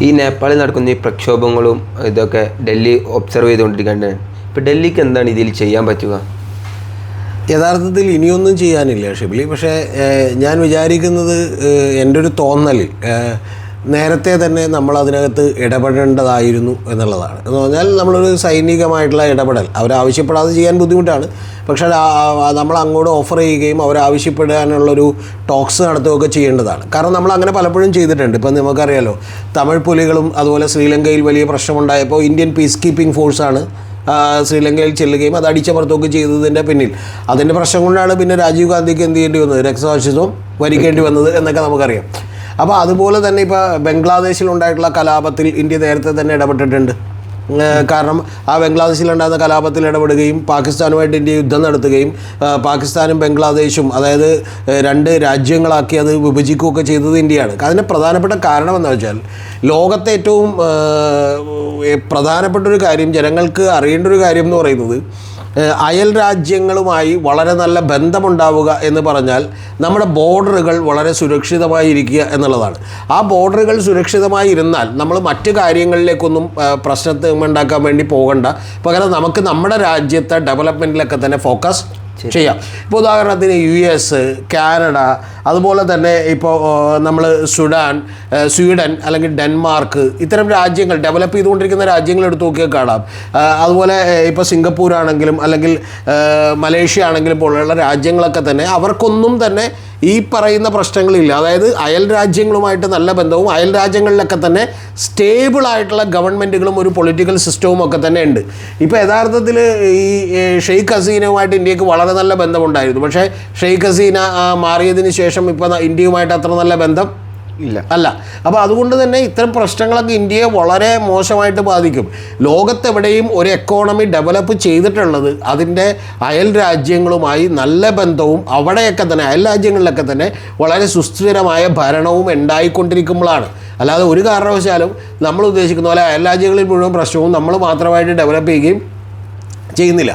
ഈ നേപ്പാളിൽ നടക്കുന്ന ഈ പ്രക്ഷോഭങ്ങളും ഇതൊക്കെ ഡൽഹി ഒബ്സർവ് ചെയ്തുകൊണ്ടിരിക്കുകയാണ്. ഇപ്പോൾ ഡൽഹിക്ക് എന്താണ് ഇതിൽ ചെയ്യാൻ പറ്റുക? യഥാർത്ഥത്തിൽ ഇനിയൊന്നും ചെയ്യാനില്ല ഷിബിലി. പക്ഷേ ഞാൻ വിചാരിക്കുന്നത്, എൻ്റെ ഒരു തോന്നൽ, നേരത്തെ തന്നെ നമ്മൾ അതിനകത്ത് ഇടപെടേണ്ടതായിരുന്നു എന്നുള്ളതാണ്. എന്ന് പറഞ്ഞാൽ നമ്മളൊരു സൈനികമായിട്ടുള്ള ഇടപെടൽ അവരാവശ്യപ്പെടാതെ ചെയ്യാൻ ബുദ്ധിമുട്ടാണ്. പക്ഷേ നമ്മൾ അങ്ങോട്ട് ഓഫർ ചെയ്യുകയും അവരാവശ്യപ്പെടാനുള്ളൊരു ടോക്സ് നടത്തുകയൊക്കെ ചെയ്യേണ്ടതാണ്. കാരണം നമ്മൾ അങ്ങനെ പലപ്പോഴും ചെയ്തിട്ടുണ്ട്. ഇപ്പം നമുക്കറിയാലോ, തമിഴ് പുലികളും അതുപോലെ ശ്രീലങ്കയിൽ വലിയ പ്രശ്നമുണ്ടായപ്പോൾ ഇന്ത്യൻ പീസ് കീപ്പിംഗ് ഫോഴ്സാണ് ശ്രീലങ്കയിൽ ചെല്ലുകയും അത് അടിച്ചമർത്തുകയൊക്കെ ചെയ്തതിൻ്റെ പിന്നിൽ അതിൻ്റെ പ്രശ്നം കൊണ്ടാണ് പിന്നെ രാജീവ് ഗാന്ധിക്ക് എന്ത് ചെയ്യേണ്ടി വന്നത്, രക്തസാക്ഷിത്വം വരിക്കേണ്ടി വന്നത് എന്നൊക്കെ നമുക്കറിയാം. അപ്പോൾ അതുപോലെ തന്നെ ഇപ്പോൾ ബംഗ്ലാദേശിലുണ്ടായിട്ടുള്ള കലാപത്തിൽ ഇന്ത്യ നേരത്തെ തന്നെ ഇടപെട്ടിട്ടുണ്ട്. കാരണം ആ ബംഗ്ലാദേശിലുണ്ടാകുന്ന കലാപത്തിൽ ഇടപെടുകയും പാകിസ്ഥാനുമായിട്ട് ഇന്ത്യ യുദ്ധം നടത്തുകയും പാകിസ്ഥാനും ബംഗ്ലാദേശും അതായത് രണ്ട് രാജ്യങ്ങളാക്കി അത് വിഭജിക്കുകയൊക്കെ ചെയ്തത് ഇന്ത്യയാണ്. അതിൻ്റെ പ്രധാനപ്പെട്ട കാരണം എന്താ വെച്ചാൽ, ലോകത്തെ ഏറ്റവും പ്രധാനപ്പെട്ടൊരു കാര്യം, ജനങ്ങൾക്ക് അറിയേണ്ട ഒരു കാര്യം എന്ന് പറയുന്നത്, അയൽ രാജ്യങ്ങളുമായി വളരെ നല്ല ബന്ധമുണ്ടാവുക എന്ന് പറഞ്ഞാൽ നമ്മുടെ ബോർഡറുകൾ വളരെ സുരക്ഷിതമായി ഇരിക്കുക എന്നുള്ളതാണ്. ആ ബോർഡറുകൾ സുരക്ഷിതമായി ഇരുന്നാൽ നമ്മൾ മറ്റ് കാര്യങ്ങളിലേക്കൊന്നും പ്രശ്നത്തിൽ ഉണ്ടാക്കാൻ വേണ്ടി പോകണ്ട. പകരം നമുക്ക് നമ്മുടെ രാജ്യത്തെ ഡെവലപ്മെൻറ്റിലൊക്കെ തന്നെ ഫോക്കസ് ചെയ്യാം. ഇപ്പോൾ ഉദാഹരണത്തിന് US, കാനഡ, അതുപോലെ തന്നെ ഇപ്പോൾ നമ്മൾ സ്വീഡൻ അല്ലെങ്കിൽ ഡെൻമാർക്ക്, ഇത്തരം രാജ്യങ്ങൾ, ഡെവലപ്പ് ചെയ്തുകൊണ്ടിരിക്കുന്ന രാജ്യങ്ങൾ എടുത്ത് നോക്കിയാൽ കാണാം. അതുപോലെ ഇപ്പോൾ സിംഗപ്പൂർ ആണെങ്കിലും അല്ലെങ്കിൽ മലേഷ്യ ആണെങ്കിലും പോലുള്ള രാജ്യങ്ങളൊക്കെ തന്നെ അവർക്കൊന്നും തന്നെ ഈ പറയുന്ന പ്രശ്നങ്ങളില്ല. അതായത് അയൽ രാജ്യങ്ങളുമായിട്ട് നല്ല ബന്ധവും അയൽ രാജ്യങ്ങളിലൊക്കെ തന്നെ സ്റ്റേബിളായിട്ടുള്ള ഗവൺമെൻറ്റുകളും ഒരു പൊളിറ്റിക്കൽ സിസ്റ്റവും ഒക്കെ തന്നെ ഉണ്ട്. ഇപ്പോൾ യഥാർത്ഥത്തിൽ ഈ ഷെയ്ഖ് ഹസീനയുമായിട്ട് ഇന്ത്യക്ക് വളരെ നല്ല ബന്ധമുണ്ടായിരുന്നു. പക്ഷേ ഷെയ്ഖ് ഹസീന മാറിയതിന് ശേഷം ഇപ്പോൾ ഇന്ത്യയുമായിട്ട് അത്ര നല്ല ബന്ധം അല്ല. അപ്പോൾ അതുകൊണ്ട് തന്നെ ഇത്തരം പ്രശ്നങ്ങളൊക്കെ ഇന്ത്യയെ വളരെ മോശമായിട്ട് ബാധിക്കും. ലോകത്തെവിടെയും ഒരു എക്കോണമി ഡെവലപ്പ് ചെയ്തിട്ടുള്ളത് അതിൻ്റെ അയൽ രാജ്യങ്ങളുമായി നല്ല ബന്ധവും അവിടെയൊക്കെ തന്നെ അയൽ രാജ്യങ്ങളിലൊക്കെ തന്നെ വളരെ സുസ്ഥിരമായ ഭരണവും ഉണ്ടായിക്കൊണ്ടിരിക്കുമ്പോഴാണ്. അല്ലാതെ ഒരു കാരണവശാലും നമ്മൾ ഉദ്ദേശിക്കുന്ന പോലെ അയൽ രാജ്യങ്ങളിൽ മുഴുവൻ പ്രശ്നവും നമ്മൾ മാത്രമായിട്ട് ഡെവലപ്പ് ചെയ്യുകയും ചെയ്യുന്നില്ല.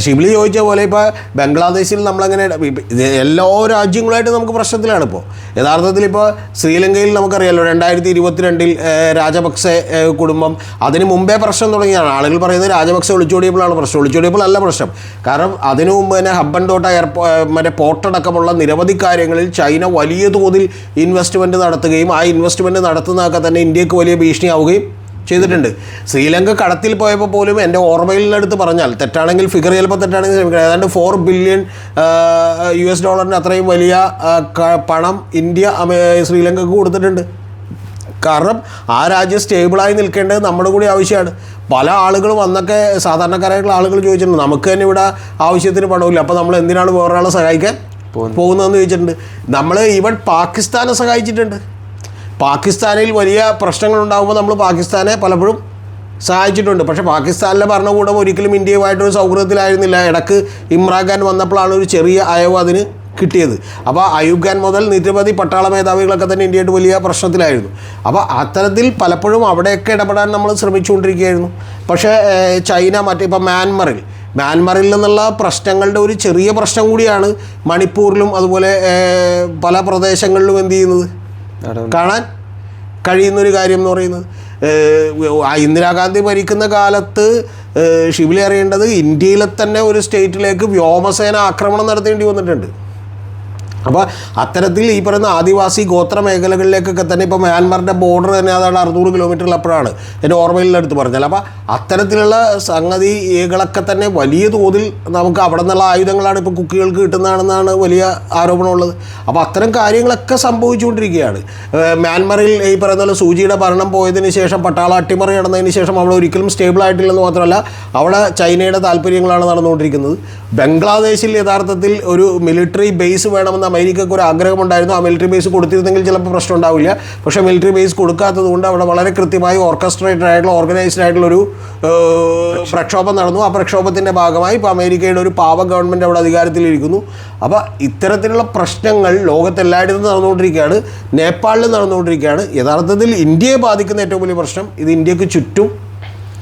ഷിബിലി ചോദിച്ച പോലെ ഇപ്പോൾ ബംഗ്ലാദേശിൽ നമ്മളങ്ങനെ എല്ലാ രാജ്യങ്ങളുമായിട്ട് നമുക്ക് പ്രശ്നത്തിലാണ്. ഇപ്പോൾ യഥാർത്ഥത്തിൽ ഇപ്പോൾ ശ്രീലങ്കയിൽ നമുക്കറിയാമല്ലോ, 2022 രാജപക്സെ കുടുംബം, അതിന് മുമ്പേ പ്രശ്നം തുടങ്ങിയാണ്. ആളുകൾ പറയുന്നത് രാജപക്സെ ഒളിച്ചോടിയപ്പോഴാണ് പ്രശ്നം. ഒളിച്ചോടിയപ്പോഴല്ല പ്രശ്നം. കാരണം അതിനു മുമ്പ് തന്നെ ഹബ്ബൻഡോട്ട മറ്റേ പോർട്ടടക്കമുള്ള നിരവധി കാര്യങ്ങളിൽ ചൈന വലിയ തോതിൽ ഇൻവെസ്റ്റ്മെൻറ്റ് നടത്തുകയും ആ ഇൻവെസ്റ്റ്മെൻറ്റ് നടത്തുന്നതൊക്കെ തന്നെ ഇന്ത്യക്ക് വലിയ ഭീഷണിയാവുകയും ചെയ്തിട്ടുണ്ട്. ശ്രീലങ്ക കടത്തിൽ പോയപ്പോൾ പോലും എൻ്റെ ഓർമ്മയിലെടുത്ത് പറഞ്ഞാൽ, തെറ്റാണെങ്കിൽ ഫിഗർ ചിലപ്പോൾ തെറ്റാണെങ്കിൽ ഏതാണ്ട് $4 ബില്യൺ അത്രയും വലിയ പണം ഇന്ത്യ ശ്രീലങ്കക്ക് കൊടുത്തിട്ടുണ്ട്. കാരണം ആ രാജ്യം സ്റ്റേബിളായി നിൽക്കേണ്ടത് നമ്മുടെ കൂടി ആവശ്യമാണ്. പല ആളുകളും അന്നൊക്കെ സാധാരണക്കാരായിട്ടുള്ള ആളുകൾ ചോദിച്ചിട്ടുണ്ട്, നമുക്ക് തന്നെ ഇവിടെ ആവശ്യത്തിന് പണമില്ല, അപ്പോൾ നമ്മൾ എന്തിനാണ് വേറൊരാളെ സഹായിക്കാൻ പോകുന്നതെന്ന് ചോദിച്ചിട്ടുണ്ട്. നമ്മൾ ഈവൻ പാകിസ്ഥാനെ സഹായിച്ചിട്ടുണ്ട്. പാകിസ്ഥാനിൽ വലിയ പ്രശ്നങ്ങളുണ്ടാകുമ്പോൾ നമ്മൾ പാകിസ്ഥാനെ പലപ്പോഴും സഹായിച്ചിട്ടുണ്ട്. പക്ഷേ പാകിസ്ഥാനിലെ ഭരണകൂടം ഒരിക്കലും ഇന്ത്യയുമായിട്ടൊരു സൗഹൃദത്തിലായിരുന്നില്ല. ഇടയ്ക്ക് ഇമ്രാൻഖാൻ വന്നപ്പോഴാണ് ഒരു ചെറിയ അയവ് അതിന് കിട്ടിയത്. അപ്പോൾ അയൂബ് ഖാൻ മുതൽ നിരവധി പട്ടാള മേധാവികളൊക്കെ തന്നെ ഇന്ത്യയായിട്ട് വലിയ പ്രശ്നത്തിലായിരുന്നു. അപ്പോൾ അത്തരത്തിൽ പലപ്പോഴും അവിടെയൊക്കെ ഇടപെടാൻ നമ്മൾ ശ്രമിച്ചുകൊണ്ടിരിക്കുകയായിരുന്നു. പക്ഷേ ചൈന ഇപ്പോൾ മ്യാൻമറിൽ നിന്നുള്ള പ്രശ്നങ്ങളുടെ ഒരു ചെറിയ പ്രശ്നം കൂടിയാണ് മണിപ്പൂരിലും അതുപോലെ പല പ്രദേശങ്ങളിലും എന്ത് ചെയ്യുന്നത് കാണാൻ കഴിയുന്നൊരു കാര്യം എന്ന് പറയുന്നത്. ഇന്ദിരാഗാന്ധി ഭരിക്കുന്ന കാലത്ത് ഷിബിലി അറിയേണ്ടത്, ഇന്ത്യയിലെ തന്നെ ഒരു സ്റ്റേറ്റിലേക്ക് വ്യോമസേന ആക്രമണം നടത്തേണ്ടി വന്നിട്ടുണ്ട്. അപ്പോൾ അത്തരത്തിൽ ഈ പറയുന്ന ആദിവാസി ഗോത്ര മേഖലകളിലേക്കൊക്കെ തന്നെ ഇപ്പോൾ മ്യാൻമറിൻ്റെ ബോർഡർ തന്നെ അതാണ് 600 കിലോമീറ്ററിലപ്പോഴാണ് എൻ്റെ ഓർമ്മയിലെടുത്ത് പറഞ്ഞാൽ. അപ്പോൾ അത്തരത്തിലുള്ള സംഗതികളൊക്കെ തന്നെ വലിയ തോതിൽ നമുക്ക് അവിടെ നിന്നുള്ള ആയുധങ്ങളാണ് ഇപ്പോൾ കുക്കികൾക്ക് കിട്ടുന്നതാണെന്നാണ് വലിയ ആരോപണമുള്ളത്. അപ്പോൾ അത്തരം കാര്യങ്ങളൊക്കെ സംഭവിച്ചുകൊണ്ടിരിക്കുകയാണ്. മ്യാൻമറിൽ ഈ പറയുന്ന പോലെ സൂചിയുടെ ഭരണം പോയതിന് ശേഷം, പട്ടാള അട്ടിമറി നടന്നതിന് ശേഷം അവിടെ ഒരിക്കലും സ്റ്റേബിൾ ആയിട്ടില്ലെന്ന് മാത്രമല്ല അവിടെ ചൈനയുടെ താല്പര്യങ്ങളാണ് നടന്നുകൊണ്ടിരിക്കുന്നത്. ബംഗ്ലാദേശിൽ യഥാർത്ഥത്തിൽ ഒരു മിലിറ്ററി ബേസ് വേണമെന്ന് അമേരിക്കയ്ക്ക് ഒരു ആഗ്രഹമുണ്ടായിരുന്നു. ആ മിലിറ്ററി ബേസ് കൊടുത്തിരുന്നെങ്കിൽ ചിലപ്പോൾ പ്രശ്നം ഉണ്ടാവില്ല. പക്ഷേ മിലിറ്ററി ബേസ് കൊടുക്കാത്തത് കൊണ്ട് അവിടെ വളരെ കൃത്യമായി ഓർഗനൈസ്ഡ് ആയിട്ടുള്ളൊരു പ്രക്ഷോഭം നടന്നു. ആ പ്രക്ഷോഭത്തിൻ്റെ ഭാഗമായി ഇപ്പോൾ അമേരിക്കയുടെ ഒരു പാവ ഗവൺമെൻറ് അവിടെ അധികാരത്തിലിരിക്കുന്നു. അപ്പോൾ ഇത്തരത്തിലുള്ള പ്രശ്നങ്ങൾ ലോകത്തെല്ലായിടത്തും നടന്നുകൊണ്ടിരിക്കുകയാണ്. നേപ്പാളിൽ നടന്നുകൊണ്ടിരിക്കുകയാണ്. യഥാർത്ഥത്തിൽ ഇന്ത്യയെ ബാധിക്കുന്ന ഏറ്റവും വലിയ പ്രശ്നം ഇത് ഇന്ത്യക്ക് ചുറ്റും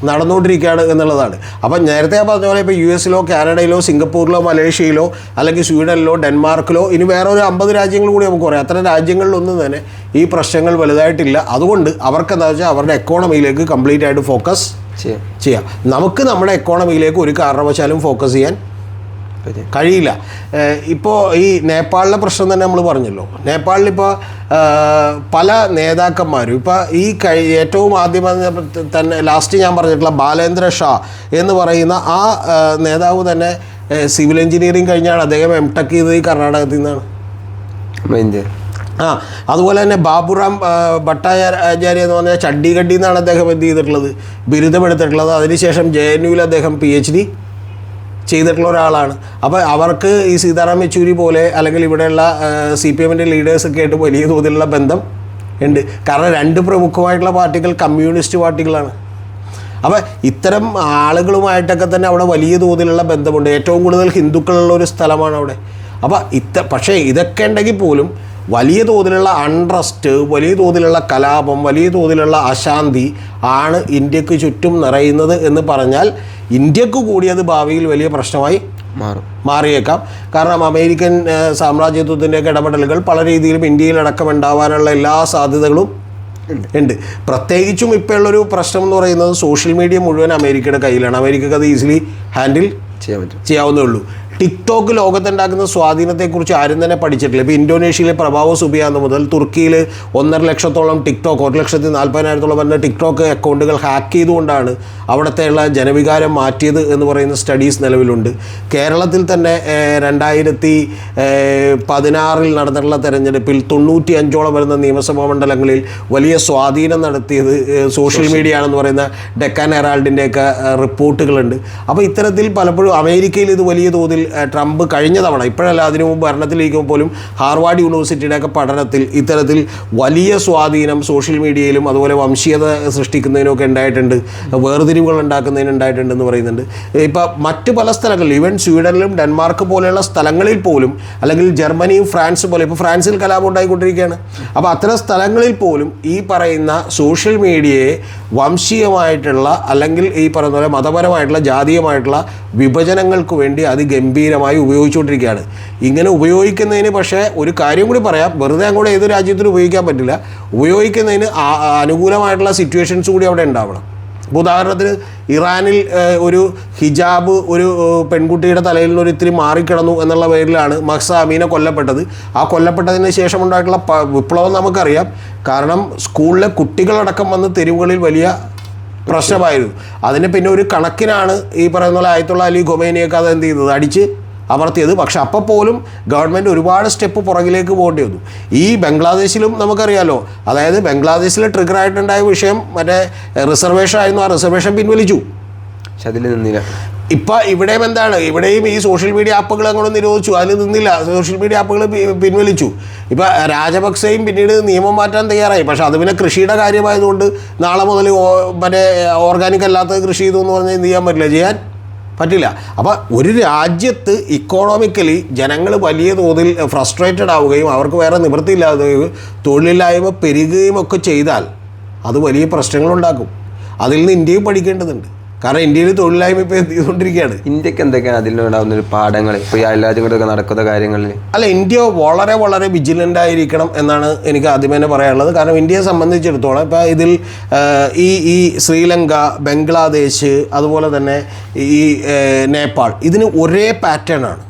നടന്നുകൊണ്ടിരിക്കുകയാണ് എന്നുള്ളതാണ്. അപ്പം നേരത്തെ ഞാൻ പറഞ്ഞ പോലെ ഇപ്പോൾ US-ലോ കാനഡയിലോ സിംഗപ്പൂരിലോ മലേഷ്യയിലോ അല്ലെങ്കിൽ സ്വീഡനിലോ ഡെൻമാർക്കിലോ ഇനി വേറെ ഒരു 50 രാജ്യങ്ങൾ കൂടി നമുക്ക് പറയാം. അത്തരം രാജ്യങ്ങളിലൊന്നും തന്നെ ഈ പ്രശ്നങ്ങൾ വലുതായിട്ടില്ല. അതുകൊണ്ട് അവർക്ക് എന്താ വെച്ചാൽ അവരുടെ എക്കോണമിയിലേക്ക് കംപ്ലീറ്റ് ആയിട്ട് ഫോക്കസ് ചെയ്യാം. നമുക്ക് നമ്മുടെ എക്കോണമിയിലേക്ക് ഒരു കാരണവശാലും ഫോക്കസ് ചെയ്യാൻ കഴിയില്ല. ഇപ്പോൾ ഈ നേപ്പാളിലെ പ്രശ്നം തന്നെ നമ്മൾ പറഞ്ഞല്ലോ. നേപ്പാളിലിപ്പോൾ പല നേതാക്കന്മാരും ഇപ്പോൾ ഈ ഏറ്റവും ആദ്യം തന്നെ ലാസ്റ്റ് ഞാൻ പറഞ്ഞിട്ടുള്ള ബാലേന്ദ്ര ഷാ എന്ന് പറയുന്ന ആ നേതാവ് തന്നെ സിവിൽ എഞ്ചിനീയറിംഗ് കഴിഞ്ഞാണ് അദ്ദേഹം M.Tech ചെയ്തത് ഈ കർണാടകത്തിൽ നിന്നാണ്. അതുപോലെ തന്നെ ബാബുറാം ഭട്ടാചാര്യ എന്ന് പറഞ്ഞാൽ ചണ്ഡീഗഡിൽ നിന്നാണ് അദ്ദേഹം എന്ത് ചെയ്തിട്ടുള്ളത്, ബിരുദമെടുത്തിട്ടുള്ളത്. അതിനുശേഷം JNUവിൽ അദ്ദേഹം PhD ചെയ്തിട്ടുള്ള ഒരാളാണ്. അപ്പോൾ അവർക്ക് ഈ സീതാറാം യെച്ചൂരി പോലെ അല്ലെങ്കിൽ ഇവിടെയുള്ള CPM-ൻ്റെ ലീഡേഴ്സൊക്കെ ആയിട്ട് വലിയ തോതിലുള്ള ബന്ധം ഉണ്ട്. കാരണം 2 പ്രമുഖമായിട്ടുള്ള പാർട്ടികൾ കമ്മ്യൂണിസ്റ്റ് പാർട്ടികളാണ്. അപ്പോൾ ഇത്തരം ആളുകളുമായിട്ടൊക്കെ തന്നെ അവിടെ വലിയ തോതിലുള്ള ബന്ധമുണ്ട്. ഏറ്റവും കൂടുതൽ ഹിന്ദുക്കളുള്ള ഒരു സ്ഥലമാണ് അവിടെ. അപ്പോൾ പക്ഷേ ഇതൊക്കെ ഉണ്ടെങ്കിൽ പോലും വലിയ തോതിലുള്ള അൺട്രസ്റ്റ്, വലിയ തോതിലുള്ള കലാപം, വലിയ തോതിലുള്ള അശാന്തി ആണ് ഇന്ത്യക്ക് ചുറ്റും നിറയുന്നത് എന്ന് പറഞ്ഞാൽ ഇന്ത്യക്ക് കൂടി അത് ഭാവിയിൽ വലിയ പ്രശ്നമായി മാറിയേക്കാം. കാരണം അമേരിക്കൻ സാമ്രാജ്യത്വത്തിൻ്റെയൊക്കെ ഇടപെടലുകൾ പല രീതിയിലും ഇന്ത്യയിലടക്കം ഉണ്ടാവാനുള്ള എല്ലാ സാധ്യതകളും ഉണ്ട്. പ്രത്യേകിച്ചും ഇപ്പോൾ ഉള്ളൊരു പ്രശ്നം എന്ന് പറയുന്നത് സോഷ്യൽ മീഡിയ മുഴുവൻ അമേരിക്കയുടെ കയ്യിലാണ്. അമേരിക്കക്ക് അത് ഈസിലി ഹാൻഡിൽ ചെയ്യാവുന്നേ ഉള്ളൂ. ടിക്ടോക്ക് ലോകത്തുണ്ടാക്കുന്ന സ്വാധീനത്തെക്കുറിച്ച് ആരും തന്നെ പഠിച്ചിട്ടില്ല. ഇപ്പോൾ ഇന്തോനേഷ്യയിലെ പ്രഭാവ സുബിയാന്ത് മുതൽ തുർക്കിയിൽ 1.5 ലക്ഷത്തോളം ടിക്ടോക്ക് 1,40,000-ഓളം വരുന്ന ടിക്ടോക്ക് അക്കൗണ്ടുകൾ ഹാക്ക് ചെയ്തുകൊണ്ടാണ് അവിടുത്തെയുള്ള ജനവികാരം മാറ്റിയത് എന്ന് പറയുന്ന സ്റ്റഡീസ് നിലവിലുണ്ട്. കേരളത്തിൽ തന്നെ 2016 നടന്നിട്ടുള്ള തെരഞ്ഞെടുപ്പിൽ 95ഓളം വരുന്ന നിയമസഭാ മണ്ഡലങ്ങളിൽ വലിയ സ്വാധീനം നടത്തിയത് സോഷ്യൽ മീഡിയ ആണെന്ന് പറയുന്ന ഡെക്കാൻ ഹെറാൾഡിൻ്റെയൊക്കെ റിപ്പോർട്ടുകളുണ്ട്. അപ്പോൾ ഇത്തരത്തിൽ പലപ്പോഴും അമേരിക്കയിൽ ഇത് വലിയ തോതിൽ ട്രംപ് കഴിഞ്ഞ തവണ, ഇപ്പോഴല്ല അതിനു മുമ്പ് ഭരണത്തിലിരിക്കുമ്പോൾ പോലും ഹാർവാർഡ് യൂണിവേഴ്സിറ്റിയുടെയൊക്കെ പഠനത്തിൽ ഇത്തരത്തിൽ വലിയ സ്വാധീനം സോഷ്യൽ മീഡിയയിലും അതുപോലെ വംശീയത സൃഷ്ടിക്കുന്നതിനൊക്കെ ഉണ്ടായിട്ടുണ്ട്, വേർതിരിവുകൾ ഉണ്ടാക്കുന്നതിനുണ്ടായിട്ടുണ്ടെന്ന് പറയുന്നുണ്ട്. ഇപ്പം മറ്റ് പല സ്ഥലങ്ങളിൽ ഈവൻ സ്വീഡനിലും ഡെൻമാർക്ക് പോലെയുള്ള സ്ഥലങ്ങളിൽ പോലും, അല്ലെങ്കിൽ ജർമ്മനിയും ഫ്രാൻസും പോലെ, ഇപ്പോൾ ഫ്രാൻസിൽ കലാപം ഉണ്ടായിക്കൊണ്ടിരിക്കുകയാണ്. അപ്പോൾ അത്തരം സ്ഥലങ്ങളിൽ പോലും ഈ പറയുന്ന സോഷ്യൽ മീഡിയയെ വംശീയമായിട്ടുള്ള അല്ലെങ്കിൽ ഈ പറയുന്ന പോലെ മതപരമായിട്ടുള്ള ജാതീയമായിട്ടുള്ള വിഭജനങ്ങൾക്ക് വേണ്ടി അതിഗംഭീരമായി ഉപയോഗിച്ചുകൊണ്ടിരിക്കുകയാണ്. ഇങ്ങനെ ഉപയോഗിക്കുന്നതിന് പക്ഷേ ഒരു കാര്യം കൂടി പറയാം, വെറുതെ അങ്ങോട്ട് ഏത് രാജ്യത്തിനും ഉപയോഗിക്കാൻ പറ്റില്ല. ഉപയോഗിക്കുന്നതിന് അനുകൂലമായിട്ടുള്ള സിറ്റുവേഷൻസ് കൂടി അവിടെ ഉണ്ടാവണം. ഉദാഹരണത്തിന് ഇറാനിൽ ഒരു ഹിജാബ് ഒരു പെൺകുട്ടിയുടെ തലയിൽ നിന്ന് ഇത്തിരി മാറിക്കിടന്നു എന്നുള്ള പേരിലാണ് മഹ്സ അമീനെ കൊല്ലപ്പെട്ടത്. ആ കൊല്ലപ്പെട്ടതിന് ശേഷം ഉണ്ടായിട്ടുള്ള വിപ്ലവം നമുക്കറിയാം. കാരണം സ്കൂളിലെ കുട്ടികളടക്കം വന്ന് തെരുവുകളിൽ വലിയ പ്രശ്നമായിരുന്നു. അതിന് പിന്നെ ഒരു കണക്കിനാണ് ഈ പറയുന്ന പോലെ ആയത്തുള്ള അലി ഖൊമൈനിയൊക്കെ അത് എന്ത് ചെയ്തത്, അടിച്ച് അമർത്തിയത്. പക്ഷെ അപ്പോൾ പോലും ഗവൺമെൻറ് ഒരുപാട് സ്റ്റെപ്പ് പുറകിലേക്ക് പോകേണ്ടി വന്നു. ഈ ബംഗ്ലാദേശിലും നമുക്കറിയാലോ, അതായത് ബംഗ്ലാദേശിൽ ട്രിഗർ ആയിട്ടുണ്ടായ വിഷയം മറ്റേ റിസർവേഷൻ ആയിരുന്നു. ആ റിസർവേഷൻ പിൻവലിച്ചു, പക്ഷെ അതിൽ നിന്നില്ല. ഇപ്പം ഇവിടെയും എന്താണ്, ഇവിടെയും ഈ സോഷ്യൽ മീഡിയ ആപ്പുകൾ അങ്ങോട്ട് നിരോധിച്ചു, അതിൽ നിന്നില്ല, സോഷ്യൽ മീഡിയ ആപ്പുകൾ പിൻവലിച്ചു. ഇപ്പം രാജപക്സെയും പിന്നീട് നിയമം മാറ്റാൻ തയ്യാറായി. പക്ഷെ അത് പിന്നെ കൃഷിയുടെ കാര്യമായതുകൊണ്ട് നാളെ മുതൽ മറ്റേ ഓർഗാനിക് അല്ലാത്ത കൃഷി ചെയ്തു എന്ന് പറഞ്ഞാൽ എന്ത് ചെയ്യാൻ പറ്റില്ല, ചെയ്യാൻ പറ്റില്ല. അപ്പോൾ ഒരു രാജ്യത്ത് ഇക്കോണോമിക്കലി ജനങ്ങൾ വലിയ തോതിൽ ഫ്രസ്ട്രേറ്റഡ് ആവുകയും അവർക്ക് വേറെ നിവൃത്തിയില്ലാതെയും തൊഴിലില്ലായ്മ പെരുകുകയും ഒക്കെ ചെയ്താൽ അത് വലിയ പ്രശ്നങ്ങളുണ്ടാക്കും. അതിൽ നിന്ന് ഇന്ത്യയും പഠിക്കേണ്ടതുണ്ട്. കാരണം ഇന്ത്യയിൽ തൊഴിലില്ലായ്മ ഇപ്പോൾ എന്ത് ചെയ്തുകൊണ്ടിരിക്കുകയാണ്. ഇന്ത്യക്ക് എന്തൊക്കെയാണ് അതിൽ നിന്നുണ്ടാകുന്ന ഒരു പാഠങ്ങൾ ഇപ്പോൾ ഈ രാജ്യങ്ങളിലൊക്കെ നടക്കുന്ന കാര്യങ്ങളിൽ? അല്ല, ഇന്ത്യ വളരെ വളരെ വിജിലൻ്റ് ആയിരിക്കണം എന്നാണ് എനിക്ക് ആദ്യമേ തന്നെ പറയാനുള്ളത്. കാരണം ഇന്ത്യയെ സംബന്ധിച്ചിടത്തോളം ഇപ്പോൾ ഇതിൽ ഈ ശ്രീലങ്ക, ബംഗ്ലാദേശ്, അതുപോലെ തന്നെ ഈ നേപ്പാൾ, ഇതിന് ഒരേ പാറ്റേണാണ്.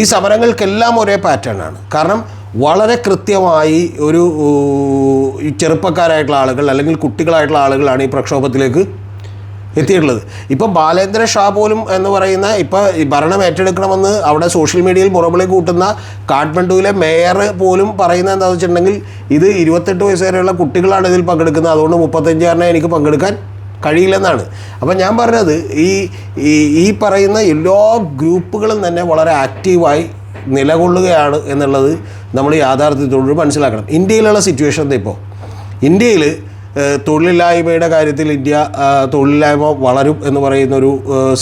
ഈ സമരങ്ങൾക്കെല്ലാം ഒരേ പാറ്റേണാണ്. കാരണം വളരെ കൃത്യമായി ഒരു ചെറുപ്പക്കാരായിട്ടുള്ള ആളുകൾ അല്ലെങ്കിൽ കുട്ടികളായിട്ടുള്ള ആളുകളാണ് ഈ പ്രക്ഷോഭത്തിലേക്ക് എത്തിയിട്ടുള്ളത്. ഇപ്പം ബാലേന്ദ്ര ഷാ പോലും എന്ന് പറയുന്ന ഇപ്പോൾ ഭരണം ഏറ്റെടുക്കണമെന്ന് അവിടെ സോഷ്യൽ മീഡിയയിൽ മുറവിളി കൂട്ടുന്ന കാഠ്മണ്ഡുവിലെ മേയർ പോലും പറയുന്നത് എന്താണെന്ന് വെച്ചിട്ടുണ്ടെങ്കിൽ ഇത് 28 വയസ്സ് വരെയുള്ള കുട്ടികളാണ് ഇതിൽ പങ്കെടുക്കുന്നത്, അതുകൊണ്ട് 35-കാരനെ എനിക്ക് പങ്കെടുക്കാൻ കഴിയില്ലെന്നാണ്. അപ്പം ഞാൻ പറഞ്ഞത് ഈ പറയുന്ന എല്ലാ ഗ്രൂപ്പുകളും തന്നെ വളരെ ആക്റ്റീവായി നിലകൊള്ളുകയാണ് എന്നുള്ളത് നമ്മൾ യാഥാർത്ഥ്യത്തോട് മനസ്സിലാക്കണം. ഇന്ത്യയിലുള്ള സിറ്റുവേഷൻ ഇപ്പോൾ ഇന്ത്യയിൽ തൊഴിലില്ലായ്മയുടെ കാര്യത്തിൽ ഇന്ത്യ തൊഴിലില്ലായ്മ വളരും എന്ന് പറയുന്നൊരു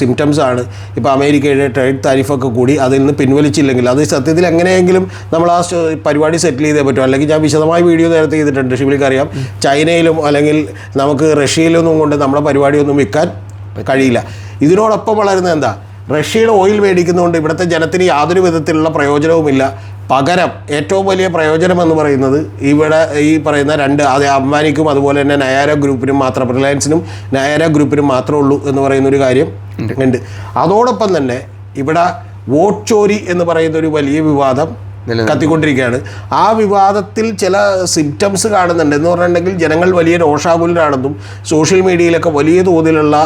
സിംറ്റംസാണ്. ഇപ്പോൾ അമേരിക്കയുടെ ട്രേഡ് താരിഫൊക്കെ കൂടി അതിൽ നിന്ന് പിൻവലിച്ചില്ലെങ്കിൽ അത് സത്യത്തിൽ എങ്ങനെയെങ്കിലും നമ്മൾ ആ പരിപാടി സെറ്റിൽ ചെയ്തേ പറ്റും. അല്ലെങ്കിൽ ഞാൻ വിശദമായ വീഡിയോ നേരത്തെ ചെയ്തിട്ടുണ്ട്, ഷിബിലിക്കറിയാം. ചൈനയിലും അല്ലെങ്കിൽ നമുക്ക് റഷ്യയിലൊന്നും കൊണ്ട് നമ്മുടെ പരിപാടിയൊന്നും വിൽക്കാൻ കഴിയില്ല. ഇതിനോടൊപ്പം വളരുന്നത് എന്താ, റഷ്യയുടെ ഓയിൽ മേടിക്കുന്നതുകൊണ്ട് ഇവിടുത്തെ ജനത്തിന് യാതൊരു വിധത്തിലുള്ള പ്രയോജനവുമില്ല. പകരം ഏറ്റവും വലിയ പ്രയോജനം എന്ന് പറയുന്നത് ഇവിടെ ഈ പറയുന്ന രണ്ട്, അത് അംബാനിക്കും അതുപോലെ തന്നെ നയാര ഗ്രൂപ്പിനും മാത്രം, റിലയൻസിനും നയാര ഗ്രൂപ്പിനും മാത്രമേ ഉള്ളൂ എന്ന് പറയുന്നൊരു കാര്യം ഉണ്ട്. അതോടൊപ്പം തന്നെ ഇവിടെ വോട്ട് ചോരി എന്ന് പറയുന്നൊരു വലിയ വിവാദം കത്തിക്കൊണ്ടിരിക്കുകയാണ്. ആ വിവാദത്തിൽ ചില സിംറ്റംസ് കാണുന്നുണ്ട്. എന്ന് പറഞ്ഞിട്ടുണ്ടെങ്കിൽ ജനങ്ങൾ വലിയ രോഷാകുലരാണെന്നും സോഷ്യൽ മീഡിയയിലൊക്കെ വലിയ തോതിലുള്ള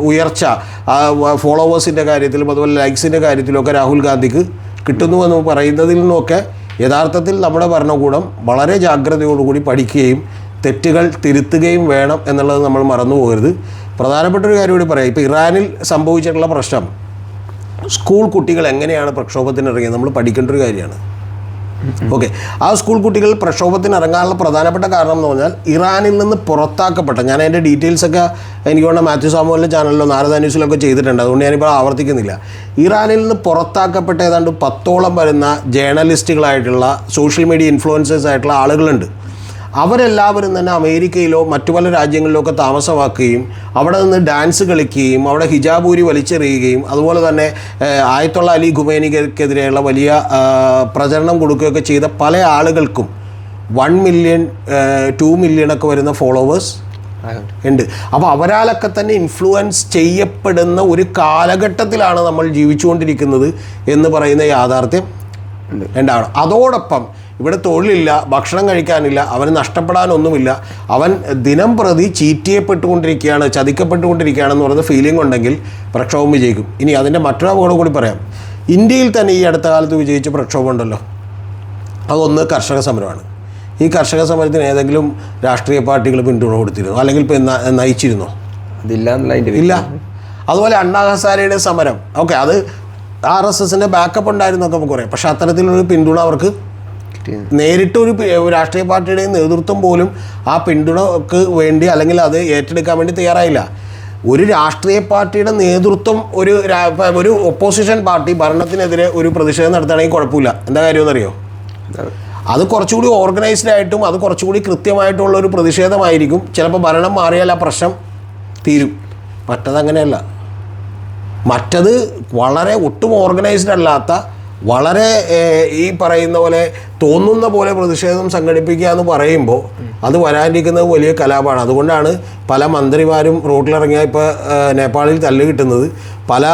ഉയർച്ച ഫോളോവേഴ്സിൻ്റെ കാര്യത്തിലും അതുപോലെ ലൈക്സിൻ്റെ കാര്യത്തിലുമൊക്കെ രാഹുൽ ഗാന്ധിക്ക് കിട്ടുന്നുവെന്ന് പറയുന്നതിൽ നിന്നൊക്കെ യഥാർത്ഥത്തിൽ നമ്മുടെ ഭരണകൂടം വളരെ ജാഗ്രതയോടുകൂടി പഠിക്കുകയും തെറ്റുകൾ തിരുത്തുകയും വേണം എന്നുള്ളത് നമ്മൾ മറന്നു പോകരുത്. പ്രധാനപ്പെട്ടൊരു കാര്യം കൂടി പറയാം. ഇപ്പോൾ ഇറാനിൽ സംഭവിച്ചിട്ടുള്ള പ്രശ്നം, സ്കൂൾ കുട്ടികൾ എങ്ങനെയാണ് പ്രക്ഷോഭത്തിന് ഇറങ്ങിയത് നമ്മൾ പഠിക്കേണ്ട ഒരു കാര്യമാണ്. ഓക്കെ, ആ സ്കൂൾ കുട്ടികൾ പ്രക്ഷോഭത്തിന് ഇറങ്ങാനുള്ള പ്രധാനപ്പെട്ട കാരണം എന്ന് പറഞ്ഞാൽ ഇറാനിൽ നിന്ന് പുറത്താക്കപ്പെട്ട, ഞാൻ അതിൻ്റെ ഡീറ്റെയിൽസൊക്കെ എനിക്ക് വേണ്ട മാത്യു സാമുവലിൻ്റെ ചാനലിലോ നാരദ ന്യൂസിലൊക്കെ ചെയ്തിട്ടുണ്ട്, അതുകൊണ്ട് ഞാനിപ്പോൾ ആവർത്തിക്കുന്നില്ല. ഇറാനിൽ നിന്ന് പുറത്താക്കപ്പെട്ട ഏതാണ്ട് 10ഓളം വരുന്ന ജേർണലിസ്റ്റുകളായിട്ടുള്ള സോഷ്യൽ മീഡിയ ഇൻഫ്ലുവൻസേഴ്സ് ആയിട്ടുള്ള ആളുകളുണ്ട്. അവരെല്ലാവരും തന്നെ അമേരിക്കയിലോ മറ്റു പല രാജ്യങ്ങളിലോ ഒക്കെ താമസമാക്കുകയും അവിടെ നിന്ന് ഡാൻസ് കളിക്കുകയും അവിടെ ഹിജാബൂരി വലിച്ചെറിയുകയും അതുപോലെ തന്നെ ആയത്തുള്ള അലി ഖുമൈനിക്കെതിരെയുള്ള വലിയ പ്രചരണം കൊടുക്കുകയൊക്കെ ചെയ്ത പല ആളുകൾക്കും 1 മില്യൺ 2 മില്യണൊക്കെ വരുന്ന ഫോളോവേഴ്സ് ഉണ്ട്. അപ്പോൾ അവരാലൊക്കെ തന്നെ ഇൻഫ്ലുവൻസ് ചെയ്യപ്പെടുന്ന ഒരു കാലഘട്ടത്തിലാണ് നമ്മൾ ജീവിച്ചുകൊണ്ടിരിക്കുന്നത് എന്ന് പറയുന്ന യാഥാർത്ഥ്യം ഉണ്ടാവണം. അതോടൊപ്പം ഇവിടെ തൊഴിലില്ല, ഭക്ഷണം കഴിക്കാനില്ല, അവന് നഷ്ടപ്പെടാനൊന്നുമില്ല, അവൻ ദിനം പ്രതി ചീറ്റ് ചെയ്യപ്പെട്ടുകൊണ്ടിരിക്കുകയാണ്, ചതിക്കപ്പെട്ടുകൊണ്ടിരിക്കുകയാണെന്ന് പറയുന്ന ഫീലിംഗ് ഉണ്ടെങ്കിൽ പ്രക്ഷോഭം വിജയിക്കും. ഇനി അതിൻ്റെ മറ്റൊരു അപകടം കൂടി പറയാം. ഇന്ത്യയിൽ തന്നെ ഈ അടുത്ത കാലത്ത് വിജയിച്ച പ്രക്ഷോഭം ഉണ്ടല്ലോ, അതൊന്ന് കർഷക സമരമാണ്. ഈ കർഷക സമരത്തിന് ഏതെങ്കിലും രാഷ്ട്രീയ പാർട്ടികൾ പിന്തുണ കൊടുത്തിരുന്നോ അല്ലെങ്കിൽ നയിച്ചിരുന്നോ? ഇല്ല. അതുപോലെ അണ്ണാ ഹസാരയുടെ സമരം, ഓക്കെ, അത് RSSൻ്റെ ബാക്കപ്പ് ഉണ്ടായിരുന്നൊക്കെ നമുക്ക് പറയാം. പക്ഷേ അത്തരത്തിലൊരു പിന്തുണ അവർക്ക് നേരിട്ടൊരു രാഷ്ട്രീയ പാർട്ടിയുടെ നേതൃത്വം പോലും ആ പിന്തുണക്ക് വേണ്ടി അല്ലെങ്കിൽ അത് ഏറ്റെടുക്കാൻ വേണ്ടി തയ്യാറായില്ല. ഒരു രാഷ്ട്രീയ പാർട്ടിയുടെ നേതൃത്വം ഒരു ഒപ്പോസിഷൻ പാർട്ടി ഭരണത്തിനെതിരെ ഒരു പ്രതിഷേധം നടത്തുകയാണെങ്കിൽ കുഴപ്പമില്ല. എന്താ കാര്യമെന്നറിയോ? അത് കുറച്ചുകൂടി ഓർഗനൈസ്ഡ് ആയിട്ടും അത് കുറച്ചുകൂടി കൃത്യമായിട്ടുള്ള ഒരു പ്രതിഷേധമായിരിക്കും. ചിലപ്പോൾ ഭരണം മാറിയാൽ ആ പ്രശ്നം തീരും. മറ്റതങ്ങനെയല്ല. മറ്റത് വളരെ ഒട്ടും ഓർഗനൈസ്ഡ് അല്ലാത്ത, വളരെ ഈ പറയുന്ന പോലെ തോന്നുന്ന പോലെ പ്രതിഷേധം സംഘടിപ്പിക്കുക എന്ന് പറയുമ്പോൾ അത് വരാനിരിക്കുന്നത് വലിയ കലാപമാണ്. അതുകൊണ്ടാണ് പല മന്ത്രിമാരും റോഡിലിറങ്ങിയാൽ ഇപ്പോൾ നേപ്പാളിൽ തല്ല് കിട്ടുന്നത്, പല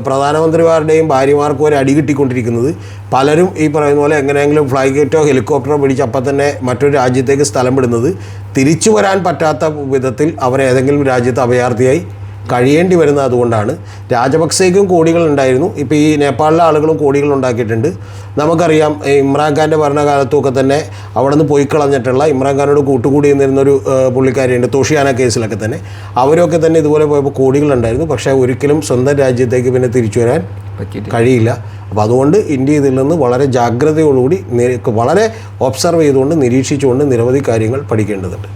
പ്രധാനമന്ത്രിമാരുടെയും ഭാര്യമാർക്ക് വരെ അടി കിട്ടിക്കൊണ്ടിരിക്കുന്നത്. പലരും ഈ പറയുന്ന പോലെ എങ്ങനെയെങ്കിലും ഫ്ലൈറ്റോ ഹെലികോപ്റ്ററോ പിടിച്ച് അപ്പം തന്നെ മറ്റൊരു രാജ്യത്തേക്ക് സ്ഥലം വിടുന്നത്, തിരിച്ചു വരാൻ പറ്റാത്ത വിധത്തിൽ അവരേതെങ്കിലും രാജ്യത്ത് അഭയാർത്ഥിയായി കഴിയേണ്ടി വരുന്നത്. അതുകൊണ്ടാണ് രാജപക്സേക്കും കോടികളുണ്ടായിരുന്നു, ഇപ്പോൾ ഈ നേപ്പാളിലെ ആളുകളും കോടികൾ ഉണ്ടാക്കിയിട്ടുണ്ട്. നമുക്കറിയാം ഇമ്രാൻഖാൻ്റെ ഭരണകാലത്തുമൊക്കെ തന്നെ അവിടെ നിന്ന് പോയി കളഞ്ഞിട്ടുള്ള ഇമ്രാൻഖാനോട് കൂട്ടുകൂടി നിന്നിരുന്നൊരു പുള്ളിക്കാരിയുണ്ട് തോഷിയാന കേസിലൊക്കെ തന്നെ. അവരൊക്കെ തന്നെ ഇതുപോലെ പോയപ്പോൾ കോടികളുണ്ടായിരുന്നു. പക്ഷേ ഒരിക്കലും സ്വന്തം രാജ്യത്തേക്ക് പിന്നെ തിരിച്ചു വരാൻ കഴിയില്ല. അപ്പോൾ അതുകൊണ്ട് ഇന്ത്യ ഇതിൽ നിന്ന് വളരെ ജാഗ്രതയോടുകൂടി വളരെ ഒബ്സർവ് ചെയ്തുകൊണ്ട് നിരീക്ഷിച്ചുകൊണ്ട് നിരവധി കാര്യങ്ങൾ പഠിക്കേണ്ടതുണ്ട്.